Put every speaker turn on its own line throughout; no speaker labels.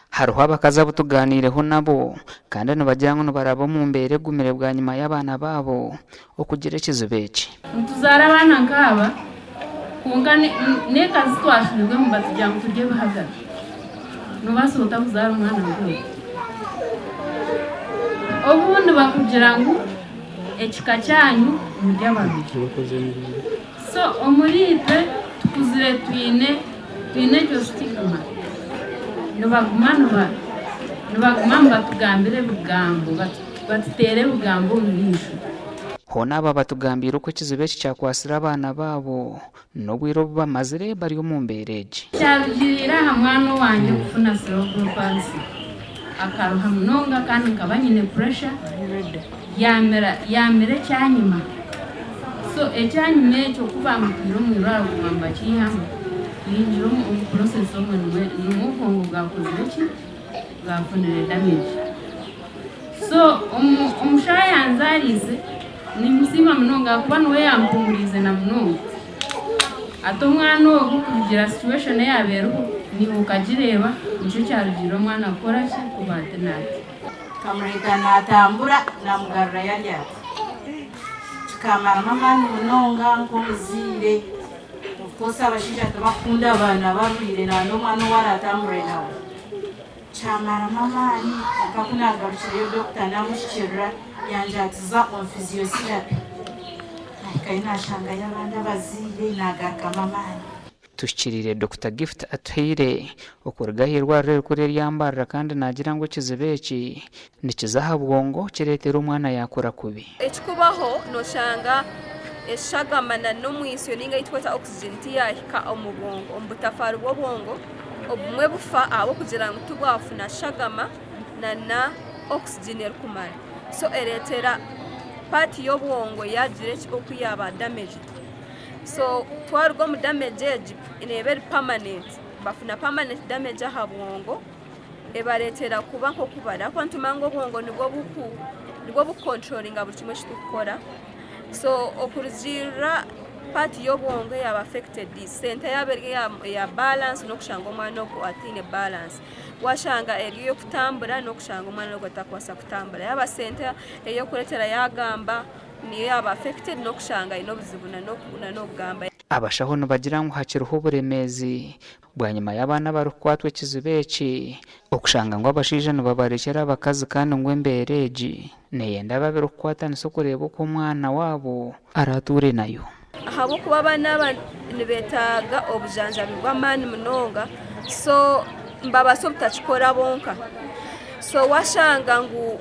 hariho abakaza butuganireho nabo kandi nibagira ngo barabo mu mbere gumire bwa nyuma y'abana babo okugira ekizibe eki
tuzara abana nkaba kunga ne kazi twashizwe mu batujya ngo turye bahagara nubasohota kuzara umwana ngo obundi bakugira ngo ekika cyanyu mujya babiri so omuripe tukuzire twine cyo stigma nubaguma batugambire bugambo batutere bugambo murisho
hona aba batugambira uko kizibe cyakwasira abana babo no bwiro bamazire bari mu mbereje
cyarugirira hamwana wanje kufuna cerebral palsy akaruha munonga kandi nkabanyine pressure yamere cyanyuma so ecyanyuma cyo kubamukira mu rwara kumamba cyihamo yinjira mu process omwe n'umukongo bwakoze iki bwafunire damage so umushaya yanzarize ni musima munonga kuba niwe yampumurize na munonga ato mwana wo kugira situation yaberuko ni ukagireba nicyo cyarugiro mwana akora ki kubate nati
kamureka natambura namugarura yarya kamara mama munonga ngomuzire kosa abashija bakunda abana barwire na no mwana waratambure nawe chamara mama ni akakunangarukira doctor namushikira yanjatiza on physiotherapy kaina shanga y'abandi bazire nagaka mama
tushikirire Dr. Gift Atwire okurgahirwa rero kuri ryambarira kandi nagira ngo kizebeki nikizahabwongo kiretera umwana yakura kubi
ekikubaho no shanga eshagamana no mwisyo ninga itwata oxygen tiyahika omubongo ombutafaru bwobongo obumwe bufa abo kugira ngo tubwafuna shagama na oxygen erikumara so eretera pati y'obwongo yagire okuyaba damage so twargo mu damage ineberi permanent bafuna permanent damage ahabwongo ebaretera kuba nko kubara kwantu mango bwongo nibwo bucontrollinga buri kimwe kitukora so okuruzira pati y'obwongo yaba affected center yaberge ya balance no kushanga omwana oku atine balance washanga eriyo kutambura no kushanga omwana oku atakwasa kutambura yaba center eyo kuretera yagamba niyo yaba affected no kushanga ino buzibu no kugamba
abashaho nibagira ngo hakiruho uburemezi bwa nyuma y'abana barukwatwe kizibeki okushanga ngo abashije nibabarekera abakazi kandi ngo embereji neyenda babirukwata niso kureba uko umwana wabo arature nayo
ahabo kuba abana nibetaga obujanjabi bw'amani munonga so mbabaso butakikora bonka so washanga ngo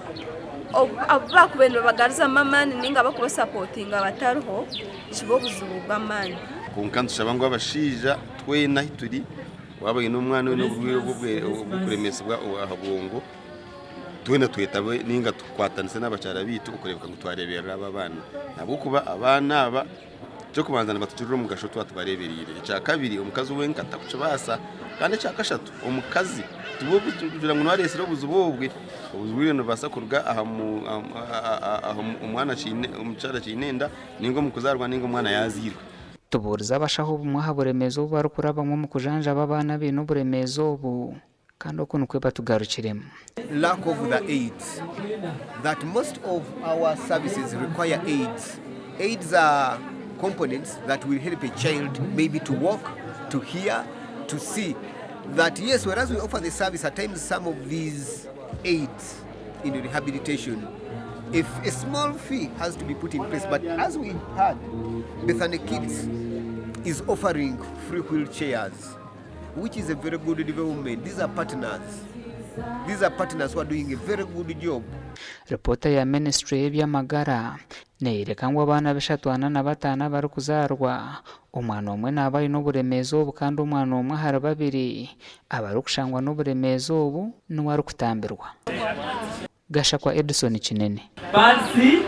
abakubeno bagariza mamani ninga bakuba supportinga bataruho kibo buzubu bw'amani
kunkantu shabango abashija twena hituri wabaye n'umwana we n'uburemesa bwa ahabongo twena twetabe ninga tukwatanise n'abacara bitu ukureba ngo twarebera aba bana nabo kuba abana aba cyo kubanzana batujurira mu gasho twatubareberire cya kabiri umukazi wenka takucabasa kandi cya kashatu umukazi tubugira ngo nwaresero buzubobwe ubuzwire no basakurwa aha umwana cine umucara cinenda ningo mukuzarwa ningo mwana yazirwa
tuburiza abashaho bumwaha buremezo barukuraba mu kujanja abana be no buremezo bu kandi ukuntu kwe batugarukiremo
lack of the aids that most of our services require aids are components that will help a child maybe to walk, to hear, to see. That yes, whereas we offer the service, at times some of these aids in rehabilitation, if a small fee has to be put in place, but as we heard, Bethany Kids is offering free wheelchairs, which is a very good development. These are partners who are doing a very good job.
Reporter ya Ministry y'Amagara nereka ngo abana beshatwana na batana bari kuzarwa umwana umwe nabaye n'uburemezo kandi umwana umwe hari babiri abari kushangwa n'uburemezo ubu n'uwari kutambirwa Gashakwa Edison Kinene
Basi